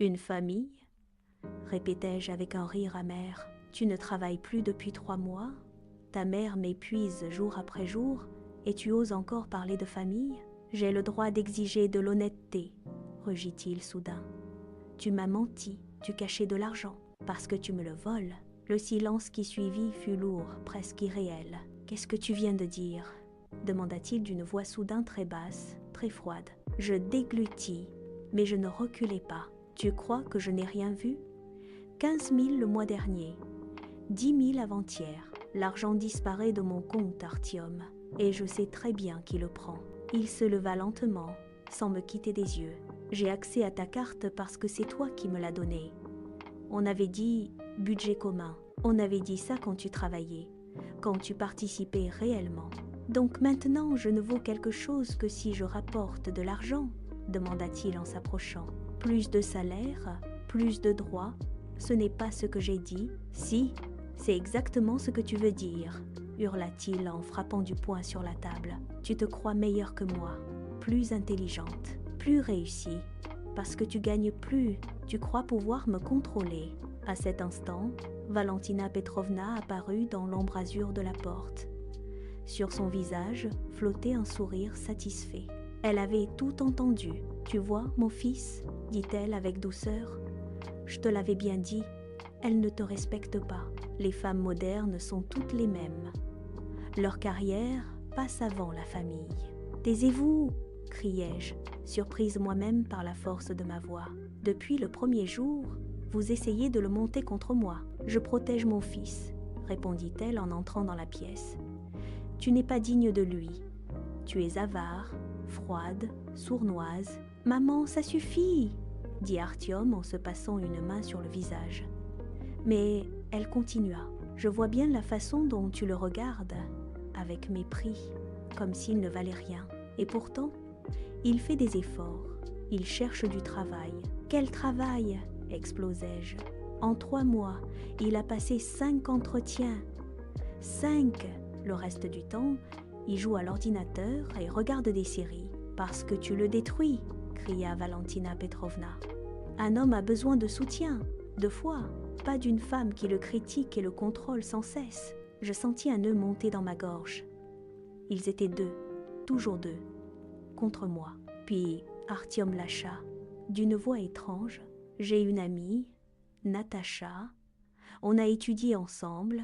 Une famille? Répétai-je avec un rire amer. Tu ne travailles plus depuis 3 mois? Ta mère m'épuise jour après jour, et tu oses encore parler de famille? J'ai le droit d'exiger de l'honnêteté, rugit-il soudain. Tu m'as menti, tu cachais de l'argent, parce que tu me le voles. Le silence qui suivit fut lourd, presque irréel. Qu'est-ce que tu viens de dire? Demanda-t-il d'une voix soudain très basse, très froide. Je déglutis, mais je ne reculai pas. Tu crois que je n'ai rien vu? 15 000 le mois dernier, 10 000 avant-hier. L'argent disparaît de mon compte, Artyom, et je sais très bien qui le prend. Il se leva lentement, sans me quitter des yeux. J'ai accès à ta carte parce que c'est toi qui me l'as donnée. On avait dit budget commun. On avait dit ça quand tu travaillais, quand tu participais réellement. Donc maintenant, je ne vaux quelque chose que si je rapporte de l'argent, demanda-t-il en s'approchant. Plus de salaire, plus de droits, ce n'est pas ce que j'ai dit. Si, c'est exactement ce que tu veux dire, hurla-t-il en frappant du poing sur la table. Tu te crois meilleure que moi, plus intelligente, plus réussie. Parce que tu gagnes plus, tu crois pouvoir me contrôler. À cet instant, Valentina Petrovna apparut dans l'embrasure de la porte. Sur son visage flottait un sourire satisfait. Elle avait tout entendu. « Tu vois, mon fils » dit-elle avec douceur. « Je te l'avais bien dit, elle ne te respecte pas. Les femmes modernes sont toutes les mêmes. Leur carrière passe avant la famille. »« Taisez-vous » criai-je, surprise moi-même par la force de ma voix. « Depuis le premier jour, vous essayez de le monter contre moi. Je protège mon fils, » répondit-elle en entrant dans la pièce. « Tu n'es pas digne de lui. Tu es avare, froide, sournoise. »« Maman, ça suffit !» dit Artyom en se passant une main sur le visage. Mais elle continua. « Je vois bien la façon dont tu le regardes, avec mépris, comme s'il ne valait rien. Et pourtant, il fait des efforts, il cherche du travail. »« Quel travail ?» explosai-je. « En 3 mois, il a passé 5 entretiens. 5 ! Le reste du temps, il joue à l'ordinateur et regarde des séries. »« Parce que tu le détruis !» cria Valentina Petrovna. « Un homme a besoin de soutien, de foi, pas d'une femme qui le critique et le contrôle sans cesse. » Je sentis un nœud monter dans ma gorge. Ils étaient 2, toujours 2, contre moi. Puis Artyom lâcha. D'une voix étrange, « J'ai une amie, Natacha. On a étudié ensemble.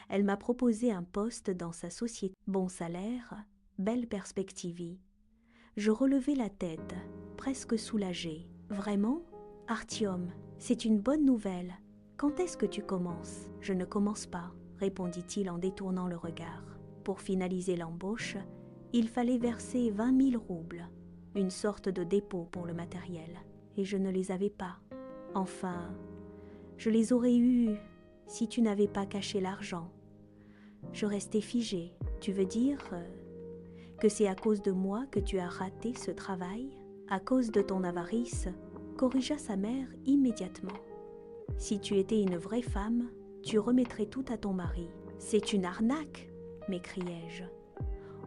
Elle m'a proposé un poste dans sa société. Bon salaire, belle perspective. » Je relevai la tête, presque soulagée. « Vraiment, Artyom, c'est une bonne nouvelle. Quand est-ce que tu commences ?»« Je ne commence pas, » répondit-il en détournant le regard. Pour finaliser l'embauche, il fallait verser 20 000 roubles, une sorte de dépôt pour le matériel, et je ne les avais pas. Enfin, je les aurais eus si tu n'avais pas caché l'argent. Je restais figée. Tu veux dire que c'est à cause de moi que tu as raté ce travail? À cause de ton avarice, corrigea sa mère immédiatement. Si tu étais une vraie femme, tu remettrais tout à ton mari. C'est une arnaque, m'écriai-je.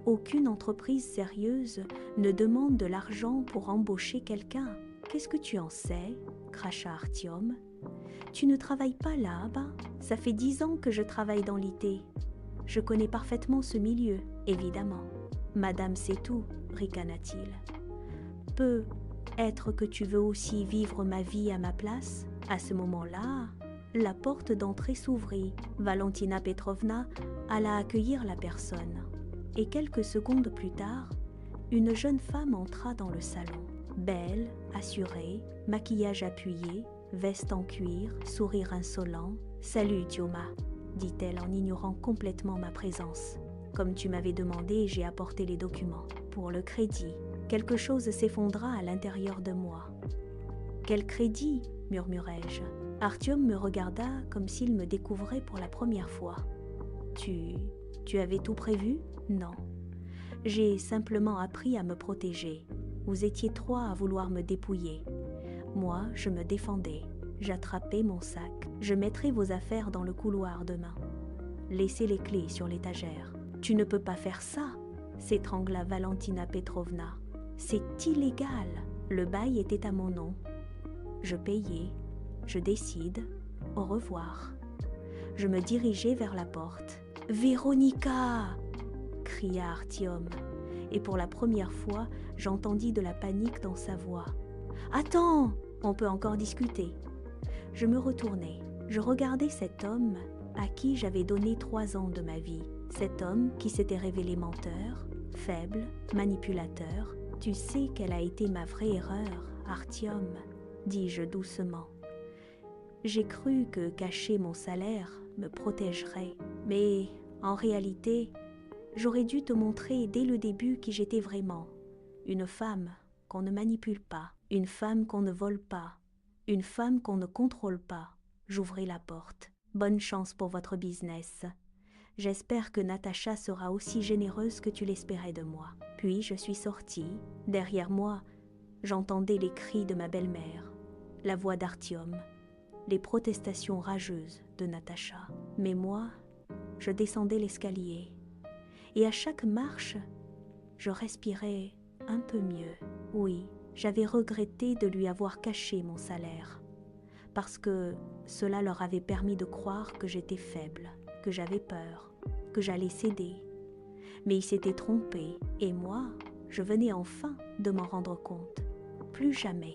Aucune entreprise sérieuse ne demande de l'argent pour embaucher quelqu'un. Qu'est-ce que tu en sais? Cracha Artyom. Tu ne travailles pas là-bas? Ça fait 10 ans que je travaille dans l'IT. Je connais parfaitement ce milieu, évidemment. Madame sait tout, ricana-t-il. Peut-être que tu veux aussi vivre ma vie à ma place? À ce moment-là, la porte d'entrée s'ouvrit. Valentina Petrovna alla accueillir la personne. Et quelques secondes plus tard, une jeune femme entra dans le salon. Belle, assurée, maquillage appuyé, veste en cuir, sourire insolent. « Salut, Tioma !» dit-elle en ignorant complètement ma présence. « Comme tu m'avais demandé, j'ai apporté les documents. Pour le crédit, quelque chose s'effondra à l'intérieur de moi. »« Quel crédit ?» murmurai-je. Artyom me regarda comme s'il me découvrait pour la première fois. « Tu avais tout prévu ?»« Non. J'ai simplement appris à me protéger. Vous étiez 3 à vouloir me dépouiller. Moi, je me défendais. J'attrapais mon sac. Je mettrai vos affaires dans le couloir demain. Laissez les clés sur l'étagère. »« Tu ne peux pas faire ça !» s'étrangla Valentina Petrovna. « C'est illégal. Le bail était à mon nom. » Je payai, je décide, au revoir. Je me dirigeai vers la porte. « Véronica !» cria Artyom, et pour la première fois, j'entendis de la panique dans sa voix. « Attends, on peut encore discuter. » Je me retournai. Je regardais cet homme à qui j'avais donné 3 ans de ma vie. Cet homme qui s'était révélé menteur, faible, manipulateur. « Tu sais quelle a été ma vraie erreur, Artyom ?» dis-je doucement. J'ai cru que cacher mon salaire me protégerait, mais en réalité, j'aurais dû te montrer dès le début qui j'étais vraiment. Une femme qu'on ne manipule pas, une femme qu'on ne vole pas, une femme qu'on ne contrôle pas. J'ouvris la porte. Bonne chance pour votre business. J'espère que Natacha sera aussi généreuse que tu l'espérais de moi. Puis je suis sortie. Derrière moi, j'entendais les cris de ma belle-mère, la voix d'Artyom, les protestations rageuses de Natacha. Mais moi, je descendais l'escalier. Et à chaque marche, je respirais un peu mieux. Oui, j'avais regretté de lui avoir caché mon salaire, parce que cela leur avait permis de croire que j'étais faible, que j'avais peur, que j'allais céder. Mais ils s'étaient trompés, et moi, je venais enfin de m'en rendre compte. Plus jamais